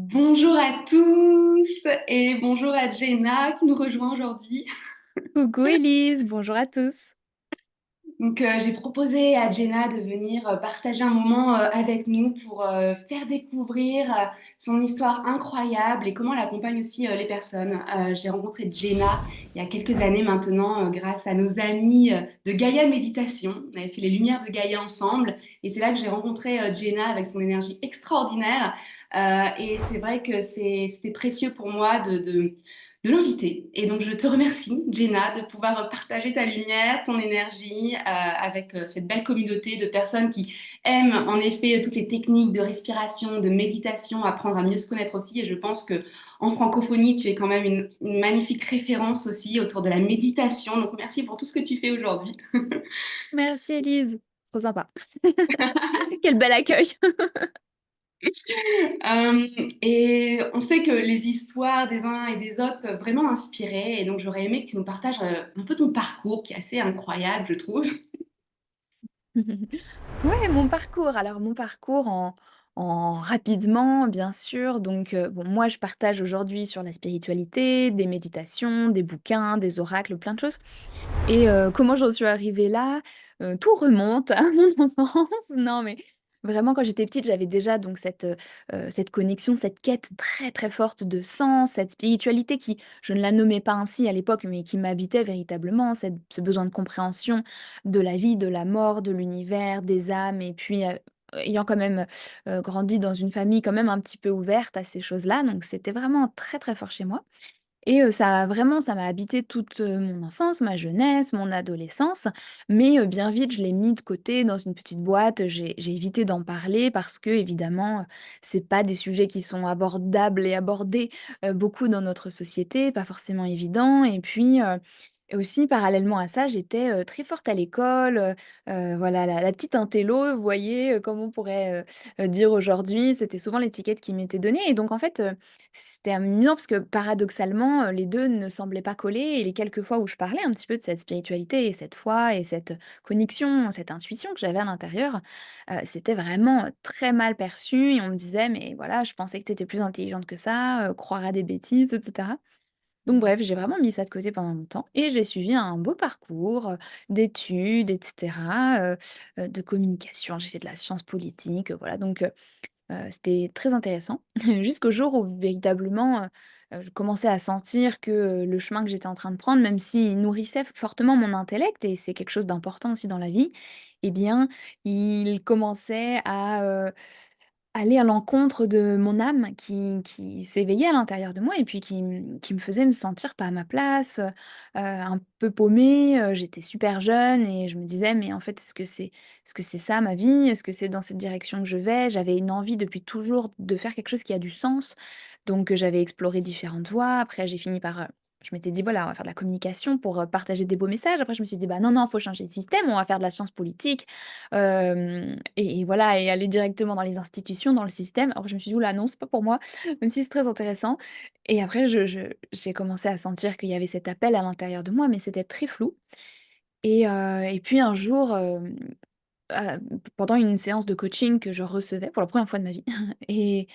Bonjour à tous et bonjour à Jenna qui nous rejoint aujourd'hui. Coucou Elise, bonjour à tous. J'ai proposé à Jenna de venir partager un moment avec nous pour faire découvrir son histoire incroyable et comment elle accompagne aussi les personnes. J'ai rencontré Jenna il y a quelques années maintenant grâce à nos amis de Gaïa Méditation. On avait fait les Lumières de Gaïa ensemble et c'est là que j'ai rencontré Jenna avec son énergie extraordinaire. Et c'est vrai que c'était précieux pour moi de l'inviter. Et donc, je te remercie, Jenna, de pouvoir partager ta lumière, ton énergie avec cette belle communauté de personnes qui aiment en effet toutes les techniques de respiration, de méditation, apprendre à mieux se connaître aussi. Et je pense que en francophonie, tu es quand même une magnifique référence aussi autour de la méditation. Donc, merci pour tout ce que tu fais aujourd'hui. Merci Elise, trop sympa. Quel bel accueil. Et on sait que les histoires des uns et des autres peuvent vraiment inspirer. Et donc, j'aurais aimé que tu nous partages un peu ton parcours qui est assez incroyable, je trouve. Ouais, mon parcours. Alors mon parcours en rapidement, bien sûr. Donc bon, moi je partage aujourd'hui sur la spiritualité, des méditations, des bouquins, des oracles, plein de choses. Et comment j'en suis arrivée là? Tout remonte à mon enfance. Non, mais vraiment quand j'étais petite, j'avais déjà donc cette connexion, cette quête très, très forte de sens, cette spiritualité qui je ne la nommais pas ainsi à l'époque, mais qui m'habitait véritablement, ce besoin de compréhension de la vie, de la mort, de l'univers, des âmes et puis, ayant quand même, grandi dans une famille quand même un petit peu ouverte à ces choses-là, donc c'était vraiment très, très fort chez moi. Et ça m'a habité toute, mon enfance, ma jeunesse, mon adolescence, mais bien vite, je l'ai mis de côté dans une petite boîte. J'ai évité d'en parler parce qu'évidemment, c'est pas des sujets qui sont abordables et abordés, beaucoup dans notre société, pas forcément évident et puis, et aussi parallèlement à ça, j'étais, très forte à l'école, voilà la petite intello, vous voyez, comme on pourrait, dire aujourd'hui. C'était souvent l'étiquette qui m'était donnée et donc en fait, c'était amusant parce que paradoxalement, les 2 ne semblaient pas coller et les quelques fois où je parlais un petit peu de cette spiritualité et cette foi et cette connexion, cette intuition que j'avais à l'intérieur, c'était vraiment, très mal perçu et on me disait: «Mais voilà, je pensais que tu étais plus intelligente que ça, croire à des bêtises» et cetera. Donc bref, j'ai vraiment mis ça de côté pendant longtemps et j'ai suivi un beau parcours, d'études et cetera, de communication. J'ai fait de la science politique, voilà donc c'était très intéressant jusqu'au jour où véritablement, je commençais à sentir que, le chemin que j'étais en train de prendre, même s'il nourrissait fortement mon intellect et c'est quelque chose d'important aussi dans la vie, eh bien, il commençait à aller à l'encontre de mon âme qui s'éveillait à l'intérieur de moi et puis qui me faisait me sentir pas à ma place, un peu paumée, j'étais super jeune et je me disais: «Mais en fait, est-ce que c'est ça ma vie? Est-ce que c'est dans cette direction que je vais?» J'avais une envie depuis toujours de faire quelque chose qui a du sens, donc j'avais exploré différentes voies. Après j'ai fini par, je m'étais dit: «Voilà, on va faire de la communication pour, partager des beaux messages». Après je me suis dit: «Bah non, non, faut changer de système, on va faire de la science politique». Et voilà et aller directement dans les institutions, dans le système. Alors je me suis dit: «Ouh là, non, c'est pas pour moi», même si c'est très intéressant et après j'ai commencé à sentir qu'il y avait cet appel à l'intérieur de moi, mais c'était très flou et puis un jour, pendant une séance de coaching que je recevais pour la première fois de ma vie et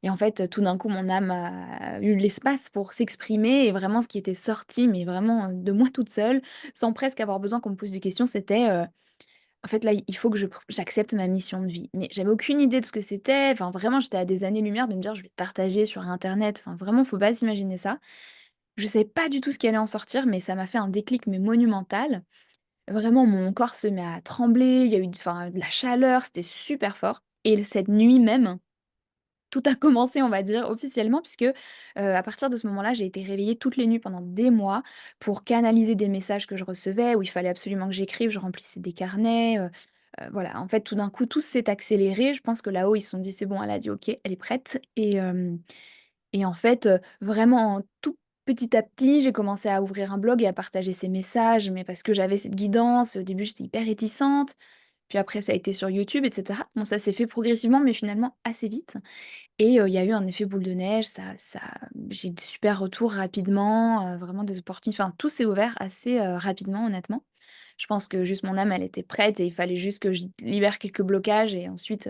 et en fait, tout d'un coup, mon âme a eu l'espace pour s'exprimer et vraiment ce qui était sorti, mais vraiment, de moi toute seule, sans presque avoir besoin qu'on me pose des questions, c'était, en fait, là, il faut que j'accepte ma mission de vie. Mais j'avais aucune idée de ce que c'était. Enfin, vraiment, j'étais à des années-lumière de me dire: «Je vais partager sur internet». Enfin, vraiment, faut pas s'imaginer ça. Je savais pas du tout ce qui allait en sortir, mais ça m'a fait un déclic, mais monumental. Vraiment, mon corps se met à trembler, il y a eu de la chaleur, c'était super fort et cette nuit même, tout a commencé, on va dire, officiellement puisque, à partir de ce moment-là, j'ai été réveillée toutes les nuits pendant des mois pour canaliser des messages que je recevais où il fallait absolument que j'écrive. Je remplissais des carnets, voilà. En fait, tout d'un coup, tout s'est accéléré. Je pense que là-haut, ils se sont dit: «C'est bon, elle a dit OK, elle est prête» et en fait, vraiment tout petit à petit, j'ai commencé à ouvrir un blog et à partager ces messages, mais parce que j'avais cette guidance. Au début, j'étais hyper réticente, puis après ça a été sur YouTube et cetera. Bon, ça s'est fait progressivement, mais finalement assez vite et il y a eu un effet boule de neige, ça j'ai eu des super retours rapidement, vraiment des opportunités enfin tout s'est ouvert assez, rapidement honnêtement. Je pense que juste mon âme, elle était prête et il fallait juste que je libère quelques blocages et ensuite,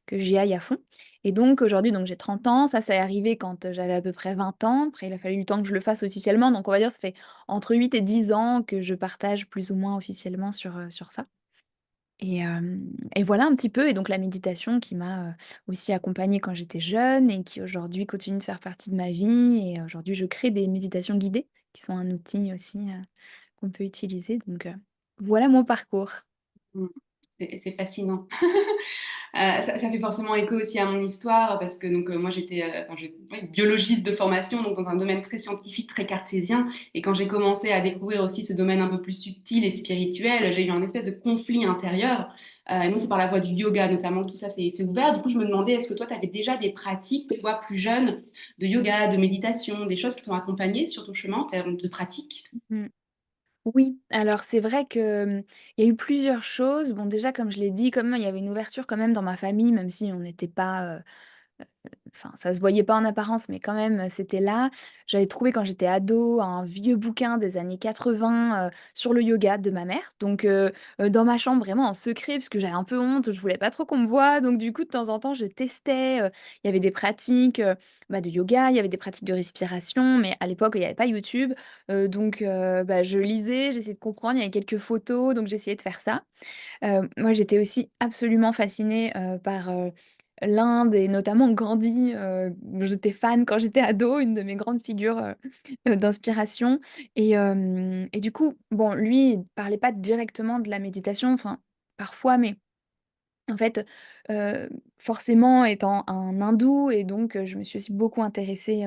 que j'y aille à fond. Et donc aujourd'hui, donc j'ai 30 ans, ça c'est arrivé quand, j'avais à peu près 20 ans. Après il a fallu le temps que je le fasse officiellement, donc on va dire ça fait entre 8 et 10 ans que je partage plus ou moins officiellement sur ça. Et voilà un petit peu et donc la méditation qui m'a, aussi accompagnée quand j'étais jeune et qui aujourd'hui continue de faire partie de ma vie et aujourd'hui je crée des méditations guidées qui sont un outil aussi, qu'on peut utiliser donc voilà mon parcours. Mmh. C'est fascinant. Ça fait forcément écho aussi à mon histoire parce que donc, moi j'étais, enfin ouais, biologiste de formation, donc dans un domaine très scientifique, très cartésien et quand j'ai commencé à découvrir aussi ce domaine un peu plus subtil et spirituel, j'ai eu un espèce de conflit intérieur, et moi c'est par la voie du yoga notamment que tout ça s'est ouvert. Du coup, je me demandais, est-ce que toi, tu avais déjà des pratiques, toi, plus jeune, de yoga, de méditation, des choses qui t'ont accompagnée sur ton chemin en termes de pratique? Mmh. Oui, alors c'est vrai que, il y a eu plusieurs choses. Bon déjà comme je l'ai dit, comme il y avait une ouverture quand même dans ma famille, même si on n'était pas, enfin, ça se voyait pas en apparence, mais quand même, c'était là. J'avais trouvé quand j'étais ado un vieux bouquin des années 80, sur le yoga de ma mère. Donc dans ma chambre vraiment en secret parce que j'avais un peu honte, je voulais pas trop qu'on me voie. Donc du coup, de temps en temps, je testais, il y avait des pratiques, de yoga, il y avait des pratiques de respiration, mais à l'époque, il y avait pas YouTube. Donc je lisais, j'essayais de comprendre, il y avait quelques photos, donc j'essayais de faire ça. Moi, j'étais aussi absolument fascinée, par, l'Inde et notamment Gandhi, j'étais fan quand j'étais ado, une de mes grandes figures, d'inspiration et du coup, bon, lui, il parlait pas directement de la méditation, enfin, parfois, mais en fait, heu, forcément étant un hindou et donc je me suis aussi beaucoup intéressée,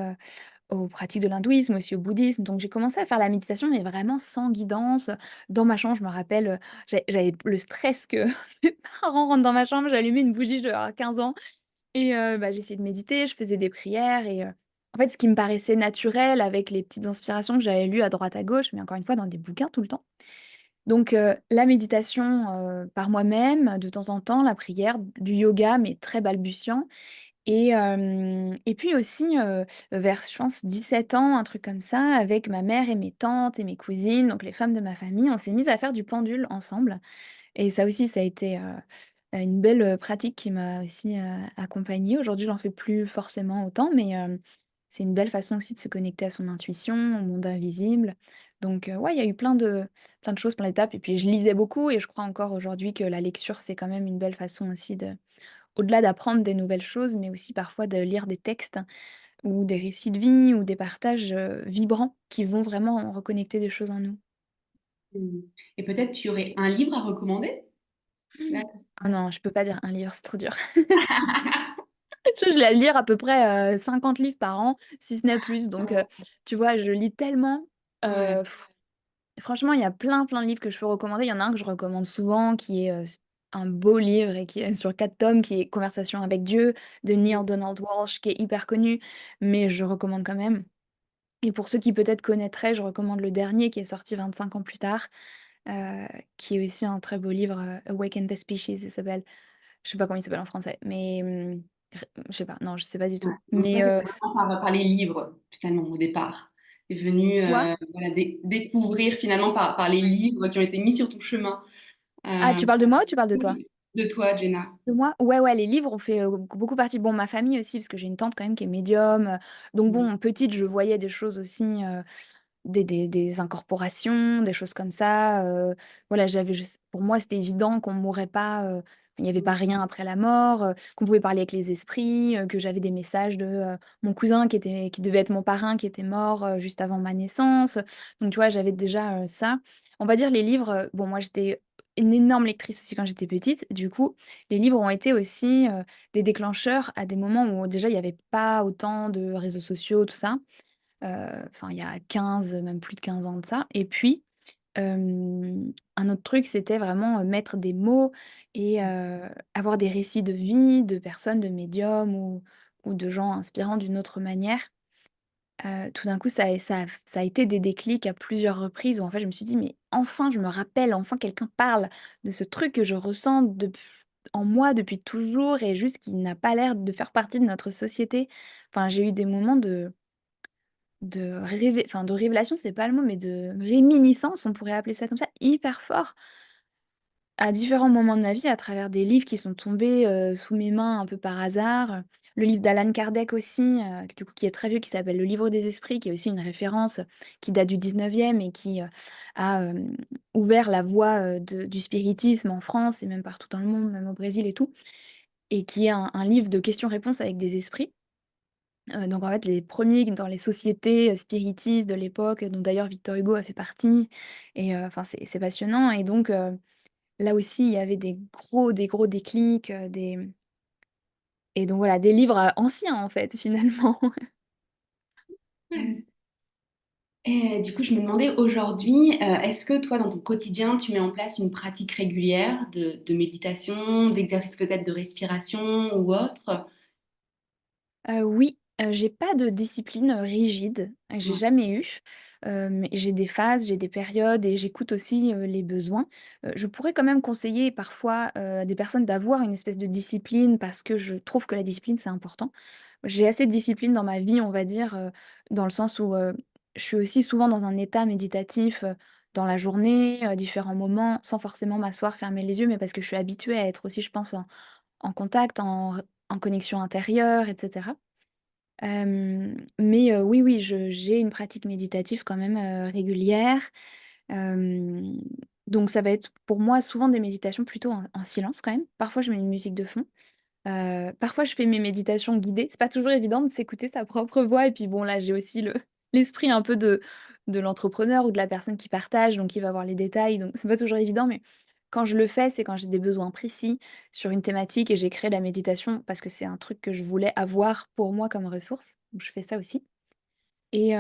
aux pratiques de l'hindouisme, aussi au bouddhisme, donc j'ai commencé à faire la méditation, mais vraiment sans guidance. Dans ma chambre, je me rappelle, j'avais le stress que mes parents rentrent dans ma chambre, j'allumais une bougie, je devais avoir 15 ans et j'essayais de méditer, je faisais des prières et en fait, ce qui me paraissait naturel avec les petites inspirations que j'avais lues à droite à gauche, mais encore une fois dans des bouquins tout le temps. Donc la méditation, par moi-même, de temps en temps, la prière, du yoga, mais très balbutiant et puis aussi, vers je pense 17 ans, un truc comme ça, avec ma mère et mes tantes et mes cousines, donc les femmes de ma famille, on s'est mises à faire du pendule ensemble et ça aussi, ça a été, une belle, pratique qui m'a aussi, accompagnée. Aujourd'hui, j'en fais plus forcément autant, mais c'est une belle façon aussi de se connecter à son intuition, au monde invisible. Donc ouais, il y a eu plein de choses, plein d'étapes et puis je lisais beaucoup et je crois encore aujourd'hui que la lecture, c'est quand même une belle façon aussi de au-delà d'apprendre des nouvelles choses, mais aussi parfois de lire des textes ou des récits de vie ou des partages, vibrants qui vont vraiment reconnecter des choses en nous. Mmh. Et peut-être tu aurais un livre à recommander? Là Ah non, je peux pas dire un livre, c'est trop dur. Tu vois, je vais lire à peu près, 50 livres par an, si ce n'est plus, donc tu vois, je lis tellement, ouais. heu, franchement, il y a plein de livres que je peux recommander. Il y en a un que je recommande souvent qui est, un beau livre et qui est sur 4 tomes, qui est Conversation avec Dieu de Neale Donald Walsch, qui est hyper connu, mais je recommande quand même. Et pour ceux qui peut-être connaîtraient, je recommande le dernier qui est sorti 25 ans plus tard, heu, qui est aussi un très beau livre, Awaken the Species, il s'appelle. Je sais pas comment il s'appelle en français, mais r je sais pas, non, je sais pas du Ouais, tout. donc toi, Mais c'était vraiment par les livres, finalement, au départ. Tu es venue, toi? voilà, découvrir finalement par les livres qui ont été mis sur ton chemin. Ah, tu Heu, parles de moi ou tu parles de toi? oui, de toi, Jenna. De moi? Ouais, ouais, les livres ont fait, beaucoup partie. Bon, ma famille aussi, parce que j'ai une tante quand même qui est médium, donc Mmh. bon, petite, je voyais des choses aussi, des incorporations, des choses comme ça, voilà, j'avais je s pour moi, c'était évident qu'on mourrait pas, il y avait pas Mmh. rien après la mort, qu'on pouvait parler avec les esprits, que j'avais des messages de, mon cousin qui devait être mon parrain, qui était mort, juste avant ma naissance. Donc tu vois, j'avais déjà, ça. On va dire les livres, bon moi j'étais une énorme lectrice aussi quand j'étais petite. Du coup, les livres ont été aussi, des déclencheurs à des moments où déjà il y avait pas autant de réseaux sociaux, tout ça. Enfin, il y a 15, même plus de 15 ans de ça et puis, un autre truc, c'était vraiment, mettre des mots et avoir des récits de vie, de personnes, de médiums ou de gens inspirants d'une autre manière. Tout d'un coup, ça a été des déclics à plusieurs reprises où en fait, je me suis dit: «Mais enfin, je me rappelle, enfin quelqu'un parle de ce truc que je ressens en moi depuis toujours et juste qui n'a pas l'air de faire partie de notre société». Enfin, j'ai eu des moments de révélation, c'est pas le mot, mais de réminiscence, on pourrait appeler ça comme ça, hyper fort. À différents moments de ma vie, à travers des livres qui sont tombés, sous mes mains un peu par hasard, le livre d'Alan Kardec aussi, du coup qui est très vieux, qui s'appelle Le Livre des Esprits, qui est aussi une référence, qui date du 19e et qui, a, ouvert la voie, de du spiritisme en France et même partout dans le monde, même au Brésil et tout, et qui est un livre de questions-réponses avec des esprits. Donc en fait, les premiers dans les sociétés, spiritistes de l'époque, dont d'ailleurs Victor Hugo a fait partie et enfin c'est passionnant et donc là aussi, il y avait des gros déclics, des et donc voilà, des livres, anciens en fait, finalement. Ouais. Et du coup, je me demandais aujourd'hui, est-ce que toi, dans ton quotidien, tu mets en place une pratique régulière de méditation, d'exercice peut-être de respiration ou autre? Oui, j'ai pas de discipline, rigide, j'ai Ouais. jamais eu, mais j'ai des phases, j'ai des périodes et j'écoute aussi, les besoins. Je pourrais quand même conseiller parfois, à des personnes d'avoir une espèce de discipline parce que je trouve que la discipline, c'est important. J'ai assez de discipline dans ma vie, on va dire, dans le sens où, je suis aussi souvent dans un état méditatif, dans la journée, différents moments, sans forcément m'asseoir, fermer les yeux, mais parce que je suis habituée à être aussi, je pense, en contact, en connexion intérieure et cetera. Mais oui, oui, je j'ai une pratique méditative quand même, régulière. Hem, donc ça va être pour moi souvent des méditations plutôt en silence quand même. Parfois je mets une musique de fond. Parfois je fais mes méditations guidées. C'est pas toujours évident de s'écouter sa propre voix et puis bon là j'ai aussi le l'esprit un peu de l'entrepreneur ou de la personne qui partage, donc qui va voir les détails, donc c'est pas toujours évident, mais quand je le fais, c'est quand j'ai des besoins précis sur une thématique et j'ai créé la méditation parce que c'est un truc que je voulais avoir pour moi comme ressource, donc je fais ça aussi et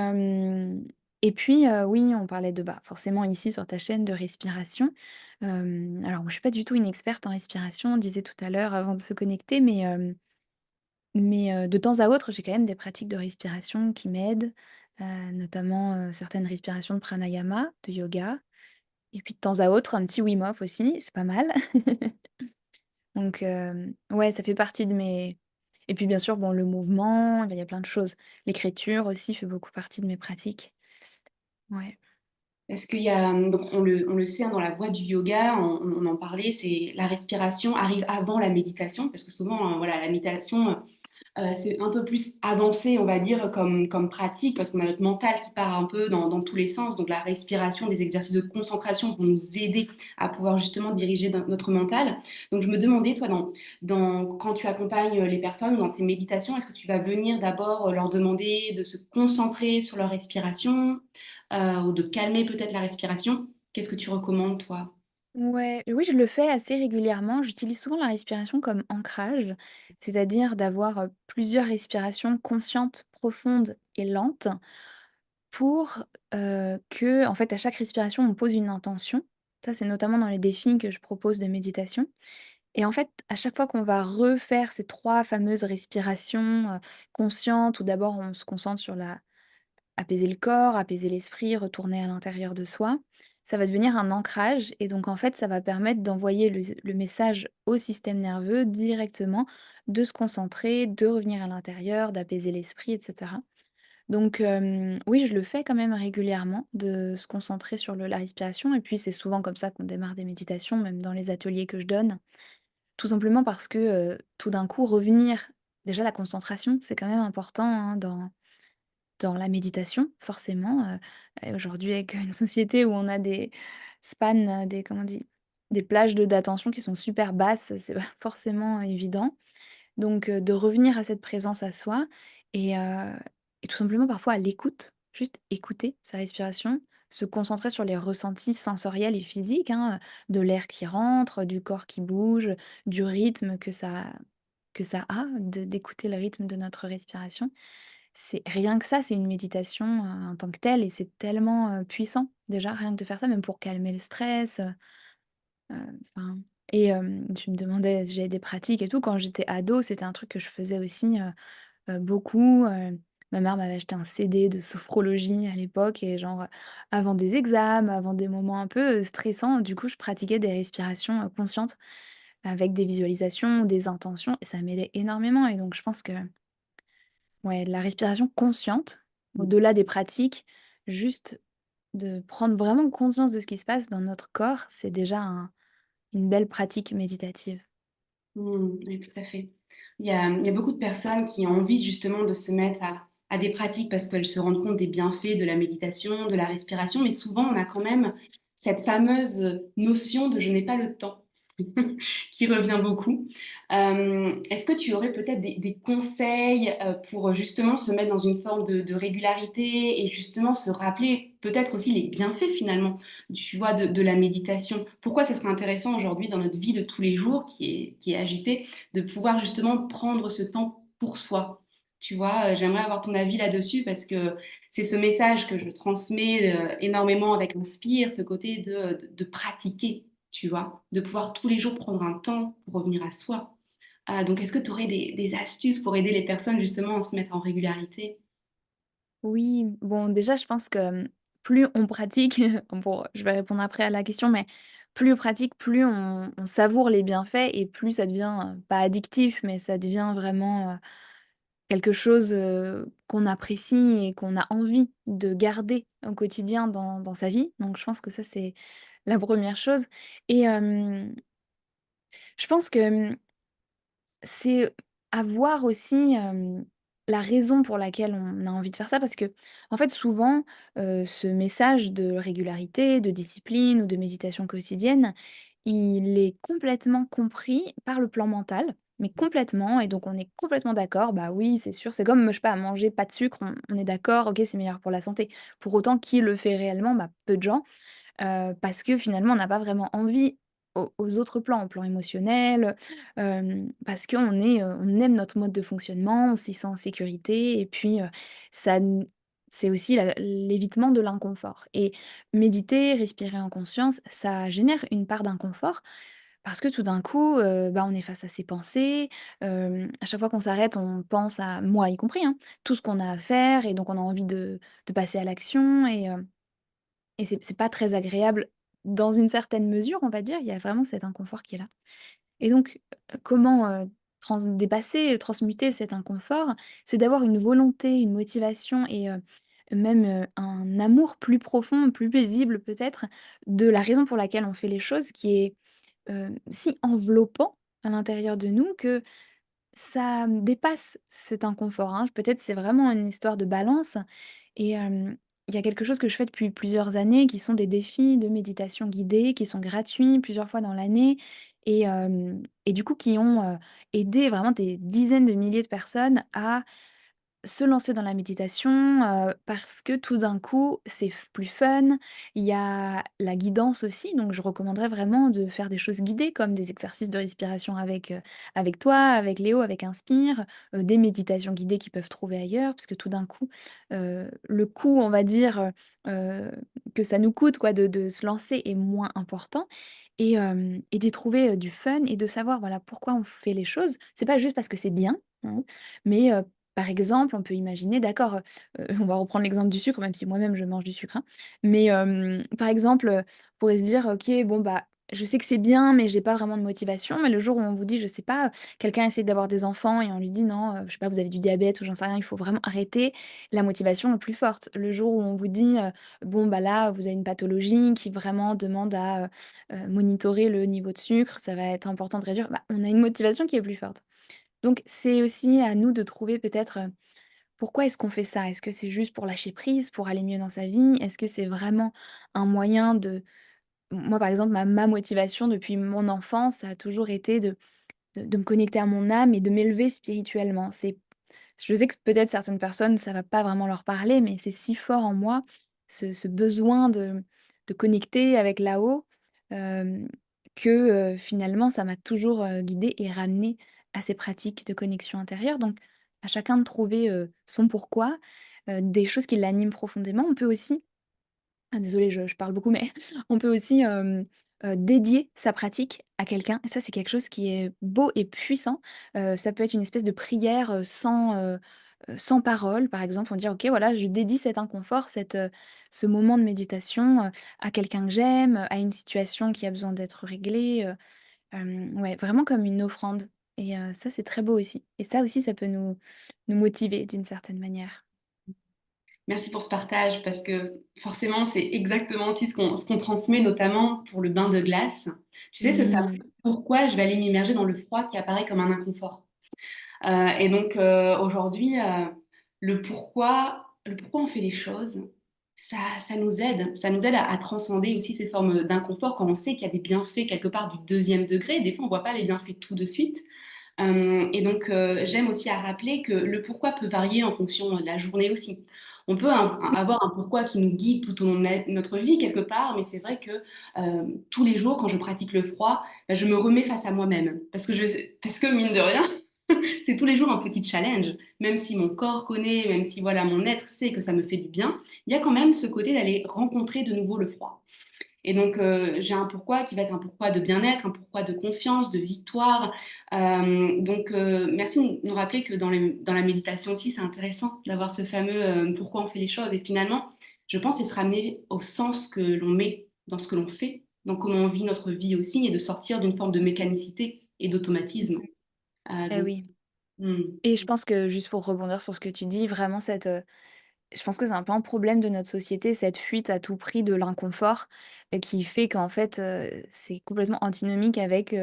et puis, oui, on parlait de, bah, forcément ici sur ta chaîne de respiration. Alors moi je suis pas du tout une experte en respiration, on disait tout à l'heure avant de se connecter, mais de temps à autre, j'ai quand même des pratiques de respiration qui m'aident, notamment, certaines respirations de pranayama, de yoga et puis de temps à autre, un petit Wim Hof aussi, c'est pas mal. Donc ouais, ça fait partie de mes et puis bien sûr, bon, le mouvement, il y a plein de choses. L'écriture aussi fait beaucoup partie de mes pratiques. Ouais. Est-ce qu'il y a, donc on le sait, hein, dans la voie du yoga, on en parlait, c'est la respiration arrive avant la méditation, parce que souvent, voilà, la méditation, c'est un peu plus avancé, on va dire, comme pratique, parce qu'on a notre mental qui part un peu dans tous les sens. Donc la respiration, des exercices de concentration vont nous aider à pouvoir justement diriger notre mental. Donc je me demandais, toi, quand tu accompagnes les personnes dans tes méditations, est-ce que tu vas venir d'abord leur demander de se concentrer sur leur respiration, ou de calmer peut-être la respiration? Qu'est-ce que tu recommandes, toi? Ouais, oui, je le fais assez régulièrement. J'utilise souvent la respiration comme ancrage, c'est-à-dire d'avoir, plusieurs respirations conscientes, profondes et lentes pour, que, en fait, à chaque respiration, on pose une intention. Ça, c'est notamment dans les défis que je propose de méditation et en fait, à chaque fois qu'on va refaire ces 3 fameuses respirations, conscientes où d'abord on se concentre sur la apaiser le corps, apaiser l'esprit, retourner à l'intérieur de soi. Ça va devenir un ancrage et donc en fait, ça va permettre d'envoyer le message au système nerveux directement, de se concentrer, de revenir à l'intérieur, d'apaiser l'esprit et cetera. Donc oui, je le fais quand même régulièrement, de se concentrer sur la respiration et puis c'est souvent comme ça qu'on démarre des méditations, même dans les ateliers que je donne. Tout simplement parce que, tout d'un coup revenir déjà la concentration, c'est quand même important, hein, dans la méditation, forcément, et aujourd'hui avec une société où on a des spans, des comment on dit? Des plages d'attention qui sont super basses, c'est pas forcément évident. Donc de revenir à cette présence à soi et heu et tout simplement parfois à l'écoute, juste écouter sa respiration, se concentrer sur les ressentis sensoriels et physiques, hein, de l'air qui rentre, du corps qui bouge, du rythme que ça a, d'écouter le rythme de notre respiration. C'est rien que ça, c'est une méditation, en tant que telle et c'est tellement, puissant déjà, rien que de faire ça, même pour calmer le stress, enfin et tu me demandais si j'avais des pratiques et tout. Quand j'étais ado, c'était un truc que je faisais aussi, beaucoup, ma mère m'avait acheté un CD de sophrologie à l'époque et genre, avant des examens, avant des moments un peu, stressants, du coup, je pratiquais des respirations, conscientes avec des visualisations, des intentions et ça m'aidait énormément et donc je pense que ouais, la respiration consciente, au-delà des pratiques, juste de prendre vraiment conscience de ce qui se passe dans notre corps, c'est déjà un une belle pratique méditative. Oui, tout à fait. Il y a beaucoup de personnes qui ont envie justement de se mettre à des pratiques parce qu'elles se rendent compte des bienfaits de la méditation, de la respiration, mais souvent on a quand même cette fameuse notion de je n'ai pas le temps qui revient beaucoup. Est-ce que tu aurais peut-être des conseils pour justement se mettre dans une forme de régularité et justement se rappeler peut-être aussi les bienfaits finalement, tu vois, de la méditation? Pourquoi ça serait intéressant aujourd'hui dans notre vie de tous les jours qui est agitée, de pouvoir justement prendre ce temps pour soi? Tu vois, j'aimerais avoir ton avis là-dessus parce que c'est ce message que je transmets énormément avec Inspire, ce côté de pratiquer, tu vois, de pouvoir tous les jours prendre un temps pour revenir à soi. Donc, est-ce que tu aurais des astuces pour aider les personnes justement à se mettre en régularité? Oui, bon, déjà, je pense que, plus on pratique, bon, je vais répondre après à la question, mais plus on pratique, plus on savoure les bienfaits et plus ça devient, pas addictif, mais ça devient vraiment, quelque chose, qu'on apprécie et qu'on a envie de garder au quotidien dans sa vie. Donc je pense que ça, c'est la première chose et je pense que, c'est avoir aussi, la raison pour laquelle on a envie de faire ça parce que en fait, souvent, ce message de régularité, de discipline ou de méditation quotidienne, il est complètement compris par le plan mental, mais complètement et donc on est complètement d'accord, bah, oui, c'est sûr, c'est comme, je sais pas, manger pas de sucre, on est d'accord, OK, c'est meilleur pour la santé. Pour autant, qui le fait réellement? Bah, peu de gens. Parce que finalement, on n'a pas vraiment envie aux autres plans, au plan émotionnel, parce on aime notre mode de fonctionnement, on s'y sent en sécurité et puis, ça n c'est aussi l'évitement de l'inconfort et méditer, respirer en conscience, ça génère une part d'inconfort parce que tout d'un coup, bah, on est face à ses pensées, à chaque fois qu'on s'arrête, on pense à moi y compris, hein, tout ce qu'on a à faire et donc on a envie de passer à l'action et c'est pas très agréable dans une certaine mesure, on va dire. Il y a vraiment cet inconfort qui est là. Et donc, comment, transmuter cet inconfort? C'est d'avoir une volonté, une motivation et même, un amour plus profond, plus paisible peut-être, de la raison pour laquelle on fait les choses qui est, si enveloppant à l'intérieur de nous que ça, dépasse cet inconfort, hein. Peut-être c'est vraiment une histoire de balance et il y a quelque chose que je fais depuis plusieurs années qui sont des défis de méditation guidée, qui sont gratuits plusieurs fois dans l'année et du coup qui ont, aidé vraiment des dizaines de milliers de personnes à se lancer dans la méditation, parce que tout d'un coup, c'est plus fun. Il y a la guidance aussi, donc je recommanderais vraiment de faire des choses guidées comme des exercices de respiration avec toi, avec Léo, avec Inspire, des méditations guidées qu'ils peuvent trouver ailleurs. Parce que tout d'un coup, le coût, on va dire, que ça nous coûte quoi de se lancer est moins important et d'y trouver, du fun et de savoir, voilà, pourquoi on fait les choses. C'est pas juste parce que c'est bien, hein, mais par exemple, on peut imaginer, d'accord, on va reprendre l'exemple du sucre, même si moi-même je mange du sucre, hein. Mais, par exemple, on pourrait se dire: «OK, bon, bah, je sais que c'est bien, mais j'ai pas vraiment de motivation». Mais le jour où on vous dit, je sais pas, quelqu'un essaie d'avoir des enfants et on lui dit: «Non, je sais pas, vous avez du diabète» ou j'en sais rien, «il faut vraiment arrêter», la motivation est plus forte. Le jour où on vous dit, «Bon, bah, là, vous avez une pathologie qui vraiment demande à, monitorer le niveau de sucre, ça va être important de réduire», bah, on a une motivation qui est plus forte. Donc c'est aussi à nous de trouver peut-être, pourquoi est-ce qu'on fait ça? Est-ce que c'est juste pour lâcher prise, pour aller mieux dans sa vie? Est-ce que c'est vraiment un moyen de moi, par exemple, ma motivation depuis mon enfance, ça a toujours été de me connecter à mon âme et de m'élever spirituellement. Je sais que peut-être certaines personnes, ça va pas vraiment leur parler, mais c'est si fort en moi, ce besoin de connecter avec là-haut, hem, que, finalement ça m'a toujours, guidée et ramenée à ces pratiques de connexion intérieure. Donc à chacun de trouver, son pourquoi, des choses qui l'animent profondément. On peut aussi ah désolée, je parle beaucoup, mais on peut aussi, dédier sa pratique à quelqu'un et ça, c'est quelque chose qui est beau et puissant. Ça peut être une espèce de prière, sans parole. Par exemple, on dit: «OK, voilà, je dédie cet inconfort, ce moment de méditation, à quelqu'un que j'aime, à une situation qui a besoin d'être réglée», ouais, vraiment comme une offrande et ça, c'est très beau aussi et ça aussi, ça peut nous motiver d'une certaine manière. Merci pour ce partage parce que forcément, c'est exactement aussi ce qu'on transmet, notamment pour le bain de glace. Tu sais, ce Mmh. fameux pourquoi je vais aller m'immerger dans le froid qui apparaît comme un inconfort. Et donc aujourd'hui, le pourquoi on fait les choses, ça nous aide. Ça nous aide à transcender aussi ces formes d'inconfort quand on sait qu'il y a des bienfaits quelque part du deuxième degré. Des fois, on ne voit pas les bienfaits tout de suite. Et donc, j'aime aussi à rappeler que le pourquoi peut varier en fonction de la journée aussi. On peut avoir un pourquoi qui nous guide tout au long de notre vie quelque part, mais c'est vrai que tous les jours, quand je pratique le froid, bah, je me remets face à moi-même. Parce que mine de rien, c'est tous les jours un petit challenge. Même si mon corps connaît, même si voilà, mon être sait que ça me fait du bien, il y a quand même ce côté d'aller rencontrer de nouveau le froid. Et donc, j'ai un pourquoi qui va être un pourquoi de bien-être, un pourquoi de confiance, de victoire. Donc, merci de nous rappeler que dans la méditation aussi, c'est intéressant d'avoir ce fameux pourquoi on fait les choses. Et finalement, je pense, c'est se ramener au sens que l'on met dans ce que l'on fait, dans comment on vit notre vie aussi, et de sortir d'une forme de mécanicité et d'automatisme. Mmh. Eh Donc, oui. hmm. Et je pense que juste pour rebondir sur ce que tu dis, vraiment je pense que c'est un peu un problème de notre société, cette fuite à tout prix de l'inconfort, qui fait qu'en fait, c'est complètement antinomique avec,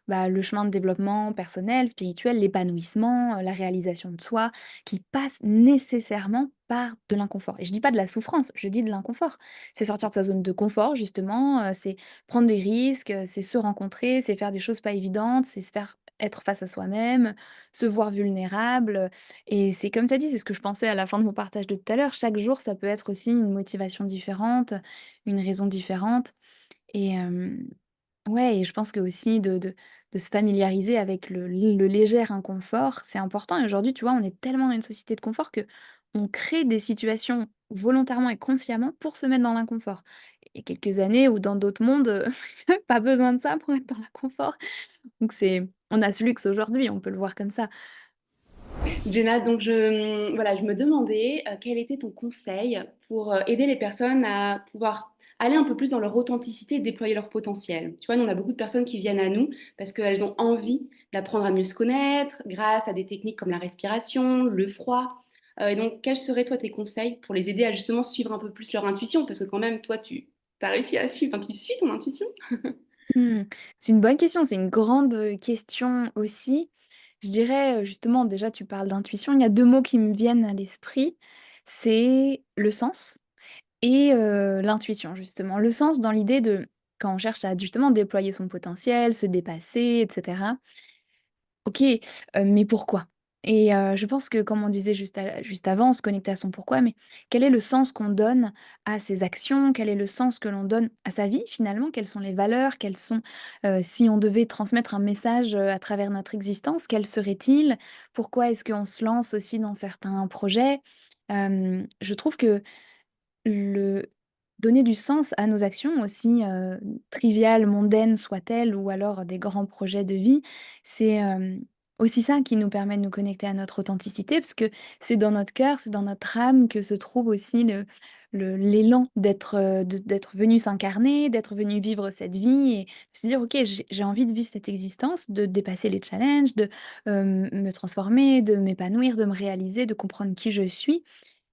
bah, le chemin de développement personnel, spirituel, l'épanouissement, la réalisation de soi, qui passe nécessairement par de l'inconfort. Et je dis pas de la souffrance, je dis de l'inconfort. C'est sortir de sa zone de confort justement, c'est prendre des risques, c'est se rencontrer, c'est faire des choses pas évidentes, c'est se faire être face à soi-même, se voir vulnérable, et c'est comme tu as dit, c'est ce que je pensais à la fin de mon partage de tout à l'heure. Chaque jour, ça peut être aussi une motivation différente, une raison différente. Et ouais, et je pense que aussi de se familiariser avec le léger inconfort, c'est important. Et aujourd'hui, tu vois, on est tellement dans une société de confort que on crée des situations volontairement et consciemment pour se mettre dans l'inconfort. Il y a quelques années où dans d'autres mondes, pas besoin de ça pour être dans l'inconfort. Donc on a ce luxe aujourd'hui, on peut le voir comme ça. Jenna, donc voilà, je me demandais quel était ton conseil pour aider les personnes à pouvoir aller un peu plus dans leur authenticité et déployer leur potentiel. Tu vois, nous, on a beaucoup de personnes qui viennent à nous parce qu'elles ont envie d'apprendre à mieux se connaître grâce à des techniques comme la respiration, le froid. Et donc, quels seraient, toi, tes conseils pour les aider à justement suivre un peu plus leur intuition? Parce que quand même, toi, tu as réussi à suivre, enfin, tu suis ton intuition. Mmh. C'est une bonne question, c'est une grande, question aussi. Je dirais, justement, déjà tu parles d'intuition, il y a 2 mots qui me viennent à l'esprit, c'est le sens et l'intuition justement. Le sens dans l'idée de quand on cherche à justement déployer son potentiel, se dépasser et cetera. OK, mais pourquoi? Et je pense que comme on disait juste avant, on se connectait à son pourquoi, mais quel est le sens qu'on donne à ses actions? Quel est le sens que l'on donne à sa vie finalement? Quelles sont les valeurs? Quelles sont, si on devait transmettre un message, à travers notre existence, quel serait-il? Pourquoi est-ce qu'on se lance aussi dans certains projets? Je trouve que le donner du sens à nos actions aussi, triviales, mondaines soient-elles ou alors des grands projets de vie, c'est, aussi ça qui nous permet de nous connecter à notre authenticité parce que c'est dans notre cœur, c'est dans notre âme que se trouve aussi l'élan d'être, d'être venu s'incarner, d'être venu vivre cette vie et se dire: «OK, j'ai envie de vivre cette existence, de dépasser les challenges, de, me transformer, de m'épanouir, de me réaliser, de comprendre qui je suis».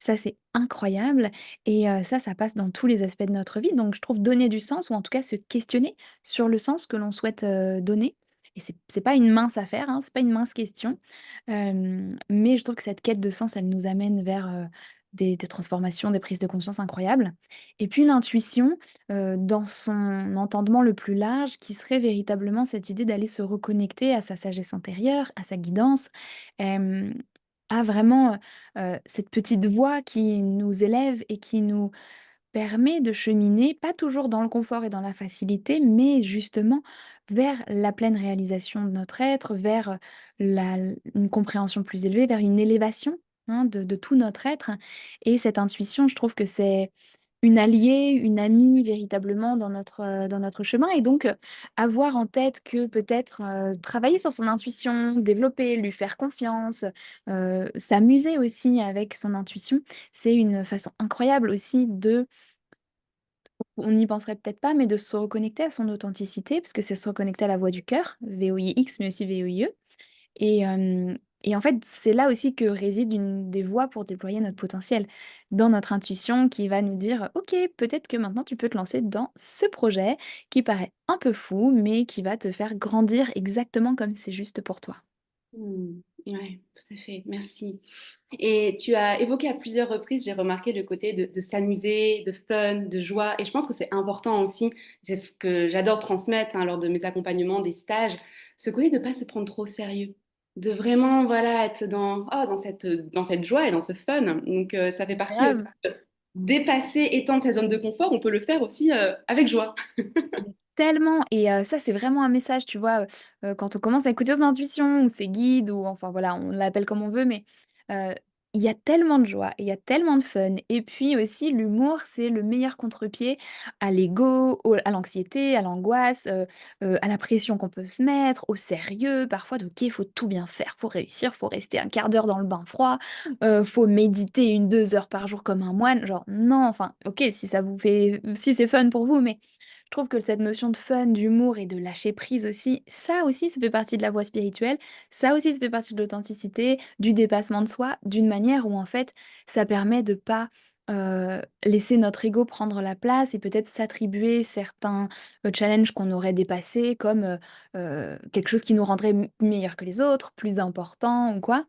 Ça, c'est incroyable et ça passe dans tous les aspects de notre vie. Donc je trouve donner du sens ou en tout cas se questionner sur le sens que l'on souhaite, donner et c'est pas une mince affaire, hein, c'est pas une mince question. Mais je trouve que cette quête de sens, elle nous amène vers, des transformations, des prises de conscience incroyables et puis l'intuition, dans son entendement le plus large qui serait véritablement cette idée d'aller se reconnecter à sa sagesse intérieure, à sa guidance, hem, à vraiment, cette petite voix qui nous élève et qui nous permet de cheminer, pas toujours dans le confort et dans la facilité, mais justement vers la pleine réalisation de notre être, vers une compréhension plus élevée, vers une élévation hein, de tout notre être. Et cette intuition, je trouve que c'est une alliée, une amie véritablement dans notre chemin. Et donc, avoir en tête que peut-être travailler sur son intuition, développer, lui faire confiance, s'amuser aussi avec son intuition, c'est une façon incroyable aussi on n'y penserait peut-être pas, mais de se reconnecter à son authenticité, parce que c'est se reconnecter à la voix du cœur, VOIX, mais aussi VOIE. Et Et en fait, c'est là aussi que réside une des voies pour déployer notre potentiel, dans notre intuition qui va nous dire: «OK, peut-être que maintenant tu peux te lancer dans ce projet qui paraît un peu fou, mais qui va te faire grandir exactement comme c'est juste pour toi». Mmh. Ouais, tout à fait, merci. Et tu as évoqué à plusieurs reprises, j'ai remarqué le côté de s'amuser, de fun, de joie. Et je pense que c'est important aussi, c'est ce que j'adore transmettre hein, lors de mes accompagnements, des stages, ce côté de ne pas se prendre trop au sérieux, de vraiment voilà, être dans cette joie et dans ce fun. Donc ça fait partie aussi Grave. de dépasser, étendre sa zone de confort. On peut le faire aussi avec joie. Mais tellement et ça, c'est vraiment un message, tu vois? Quand on commence à écouter son intuition ou ses guides ou enfin voilà, on l'appelle comme on veut, mais heu, il y a tellement de joie, il y a tellement de fun et puis aussi l'humour, c'est le meilleur contre-pied à l'ego, au à l'anxiété, à l'angoisse, à la pression qu'on peut se mettre, au sérieux parfois de OK, faut tout bien faire, faut réussir, faut rester un quart d'heure dans le bain froid, faut méditer 2 heures par jour comme un moine. Genre non, enfin OK, si ça vous fait si c'est fun pour vous, mais je trouve que cette notion de fun, d'humour et de lâcher prise aussi, ça fait partie de la voie spirituelle. Ça aussi, ça fait partie de l'authenticité, du dépassement de soi, d'une manière où en fait, ça permet de pas, laisser notre ego prendre la place et peut-être s'attribuer certains, challenges qu'on aurait dépassés comme, quelque chose qui nous rendrait meilleurs que les autres, plus important ou quoi.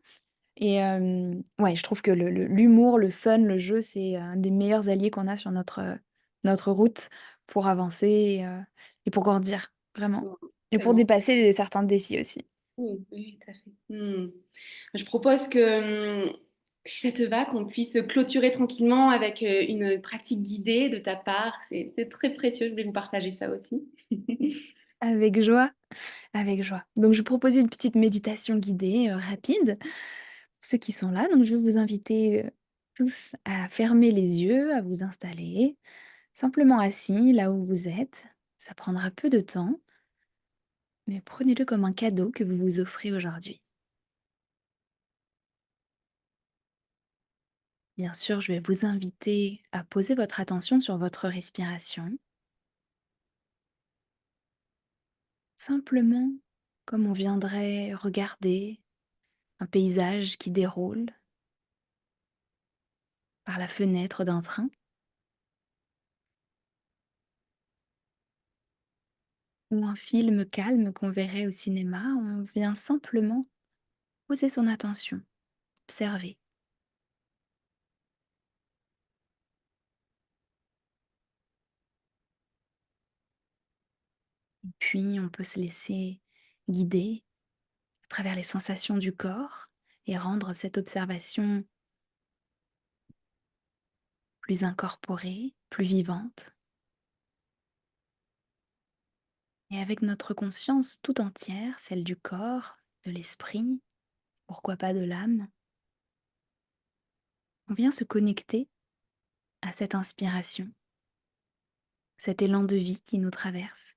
Et ouais, je trouve que l'humour, le fun, le jeu, c'est un des meilleurs alliés qu'on a sur notre route pour avancer et pour grandir, vraiment. Mmh, Et pour tellement. dépasser certains défis aussi. Oui, oui, tout à fait. Mmh. Je propose que, si ça te va, qu'on puisse clôturer tranquillement avec, une pratique guidée de ta part. C'est très précieux, je voulais vous partager ça aussi. Avec joie, avec joie. Donc je vais proposer une petite méditation guidée, rapide, pour ceux qui sont là. Donc je vais vous inviter, tous à fermer les yeux, à vous installer, simplement assis là où vous êtes. Ça prendra peu de temps, mais prenez-le comme un cadeau que vous vous offrez aujourd'hui. Bien sûr, je vais vous inviter à poser votre attention sur votre respiration, simplement comme on viendrait regarder un paysage qui déroule par la fenêtre d'un train ou un film calme qu'on verrait au cinéma. On vient simplement poser son attention, observer. Puis on peut se laisser guider à travers les sensations du corps et rendre cette observation plus incorporée, plus vivante. Et avec notre conscience tout entière, celle du corps, de l'esprit, pourquoi pas de l'âme, on vient se connecter à cette inspiration, cet élan de vie qui nous traverse,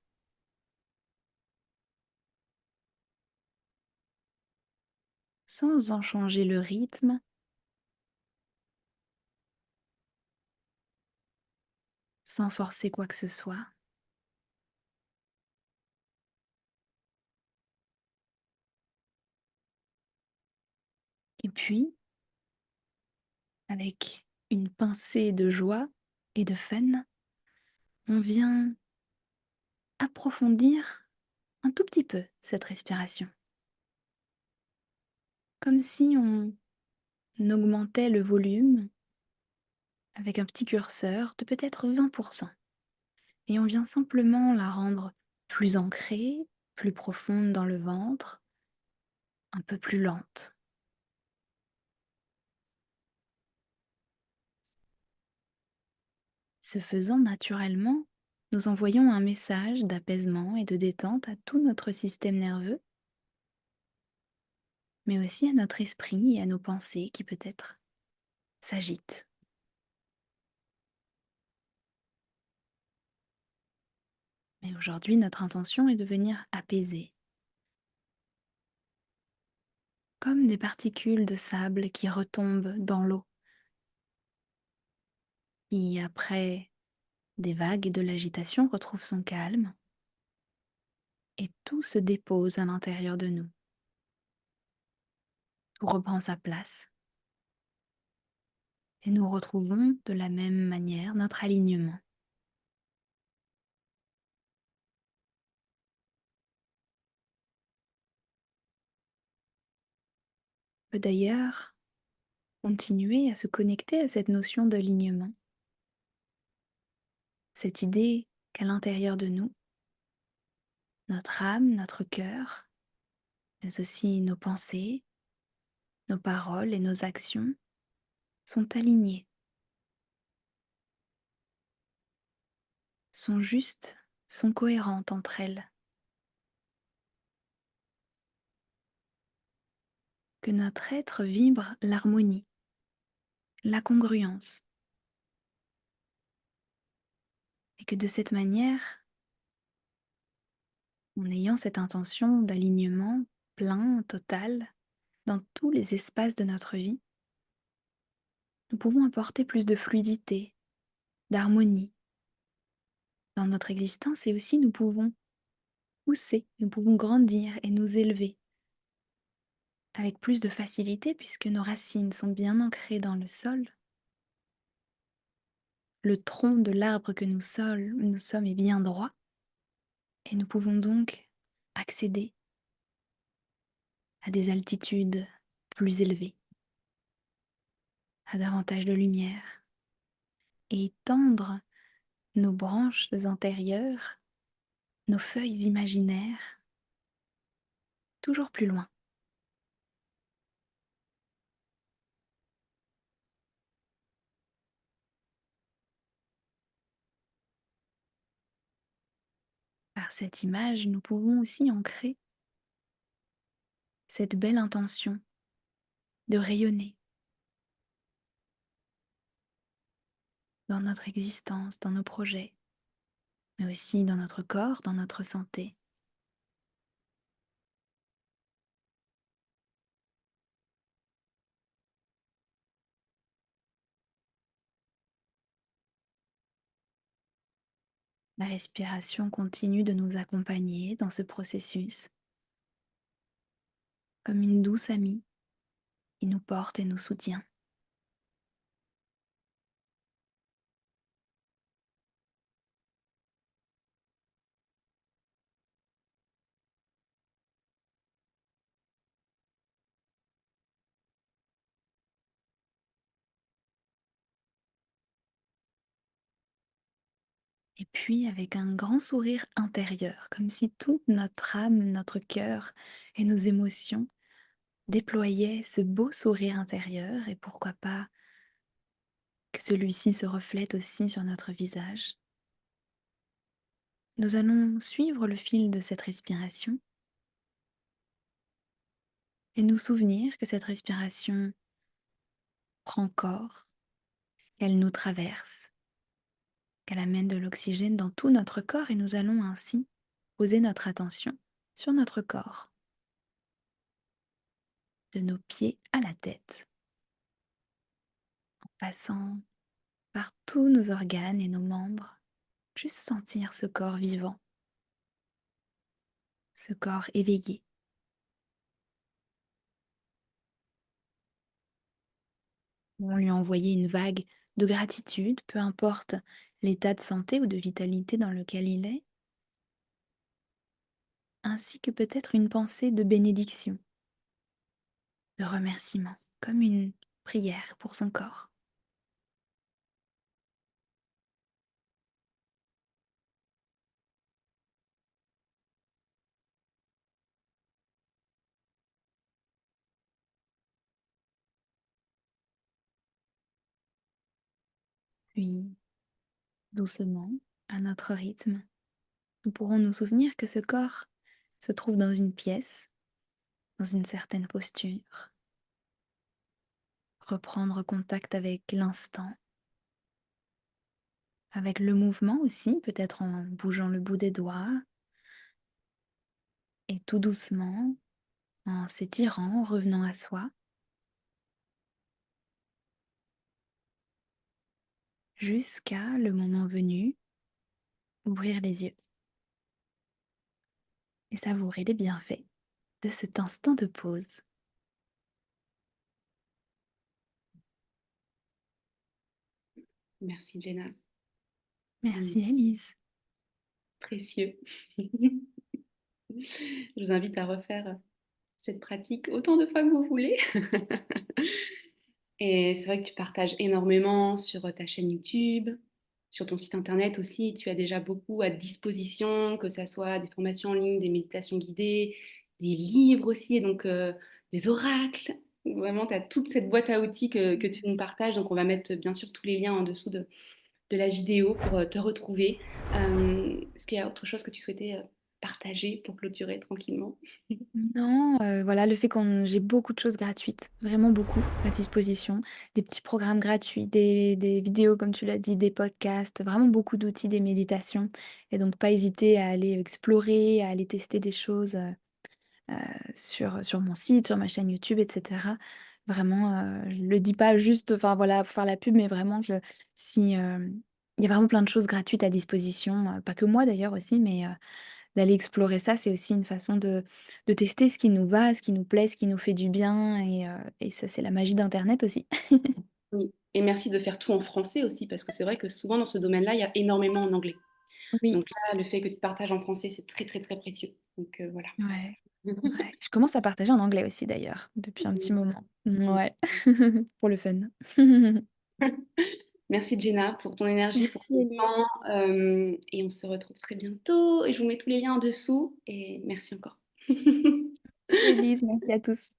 sans en changer le rythme, sans forcer quoi que ce soit. Et puis, avec une pincée de joie et de fun, on vient approfondir un tout petit peu cette respiration, comme si on augmentait le volume avec un petit curseur de peut-être 20%. Et on vient simplement la rendre plus ancrée, plus profonde dans le ventre, un peu plus lente. Ce faisant naturellement, nous envoyons un message d'apaisement et de détente à tout notre système nerveux, mais aussi à notre esprit et à nos pensées qui peut-être s'agitent. Mais aujourd'hui, notre intention est de venir apaiser, comme des particules de sable qui retombent dans l'eau, qui après des vagues et de l'agitation retrouve son calme, et tout se dépose à l'intérieur de nous. Tout reprend sa place et nous retrouvons de la même manière notre alignement. On peut d'ailleurs continuer à se connecter à cette notion d'alignement, cette idée qu'à l'intérieur de nous, notre âme, notre cœur, mais aussi nos pensées, nos paroles et nos actions sont alignées, sont justes, sont cohérentes entre elles, que notre être vibre l'harmonie, la congruence, et que de cette manière, en ayant cette intention d'alignement plein, total, dans tous les espaces de notre vie, nous pouvons apporter plus de fluidité, d'harmonie dans notre existence et aussi nous pouvons pousser, nous pouvons grandir et nous élever avec plus de facilité puisque nos racines sont bien ancrées dans le sol. Le tronc de l'arbre que nous sommes est bien droit et nous pouvons donc accéder à des altitudes plus élevées, à davantage de lumière et étendre nos branches intérieures, nos feuilles imaginaires, toujours plus loin. Par cette image, nous pouvons aussi ancrer cette belle intention de rayonner dans notre existence, dans nos projets, mais aussi dans notre corps, dans notre santé. La respiration continue de nous accompagner dans ce processus, comme une douce amie qui nous porte et nous soutient. Et puis avec un grand sourire intérieur, comme si toute notre âme, notre cœur et nos émotions déployaient ce beau sourire intérieur et pourquoi pas que celui-ci se reflète aussi sur notre visage. Nous allons suivre le fil de cette respiration et nous souvenir que cette respiration prend corps, qu'elle nous traverse, qu'elle amène de l'oxygène dans tout notre corps et nous allons ainsi poser notre attention sur notre corps, de nos pieds à la tête, passant par tous nos organes et nos membres, juste sentir ce corps vivant, ce corps éveillé. On lui envoyer une vague de gratitude, peu importe l'état de santé ou de vitalité dans lequel il est, ainsi que peut-être une pensée de bénédiction, de remerciement, comme une prière pour son corps. Puis, doucement, à notre rythme, nous pourrons nous souvenir que ce corps se trouve dans une pièce, dans une certaine posture, reprendre contact avec l'instant, avec le mouvement aussi, peut-être en bougeant le bout des doigts, et tout doucement, en s'étirant, en revenant à soi, jusqu'à le moment venu, ouvrir les yeux et savourer les bienfaits de cet instant de pause. Merci Jenna. Mmh, Merci Alice. précieux. Je vous invite à refaire cette pratique autant de fois que vous voulez. Et c'est vrai que tu partages énormément sur ta chaîne YouTube, sur ton site internet aussi. Tu as déjà beaucoup à disposition, que ça soit des formations en ligne, des méditations guidées, des livres aussi, et donc des oracles. Vraiment, tu as toute cette boîte à outils que tu nous partages. Donc, on va mettre bien sûr tous les liens en dessous de la vidéo pour te retrouver. Est-ce qu'il y a autre chose que tu souhaitais partager pour clôturer tranquillement? Non, voilà, le fait qu'on j'ai beaucoup de choses gratuites, vraiment beaucoup à disposition. Des petits programmes gratuits, des vidéos comme tu l'as dit, des podcasts, vraiment beaucoup d'outils, des méditations et donc pas hésiter à aller explorer, à aller tester des choses, sur mon site, sur ma chaîne YouTube et cetera. Vraiment, je le dis pas juste, enfin voilà, pour faire la pub, mais vraiment je si, il y a vraiment plein de choses gratuites à disposition, pas que moi d'ailleurs aussi, mais d'aller explorer ça, c'est aussi une façon de tester ce qui nous va, ce qui nous plaît, ce qui nous fait du bien et ça, c'est la magie d'internet aussi. Oui. Et merci de faire tout en français aussi, parce que c'est vrai que souvent dans ce domaine-là, il y a énormément en anglais. Oui, Donc là, le fait que tu partages en français, c'est très, très, très précieux. Donc voilà. ouais, ouais. Je commence à partager en anglais aussi d'ailleurs, depuis un petit moment. Ouais, pour le fun. Merci Jenna pour ton énergie, pour Merci ton Elise. temps. Et on se retrouve très bientôt. Et je vous mets tous les liens en dessous. Et merci encore. Merci Elise, merci à tous.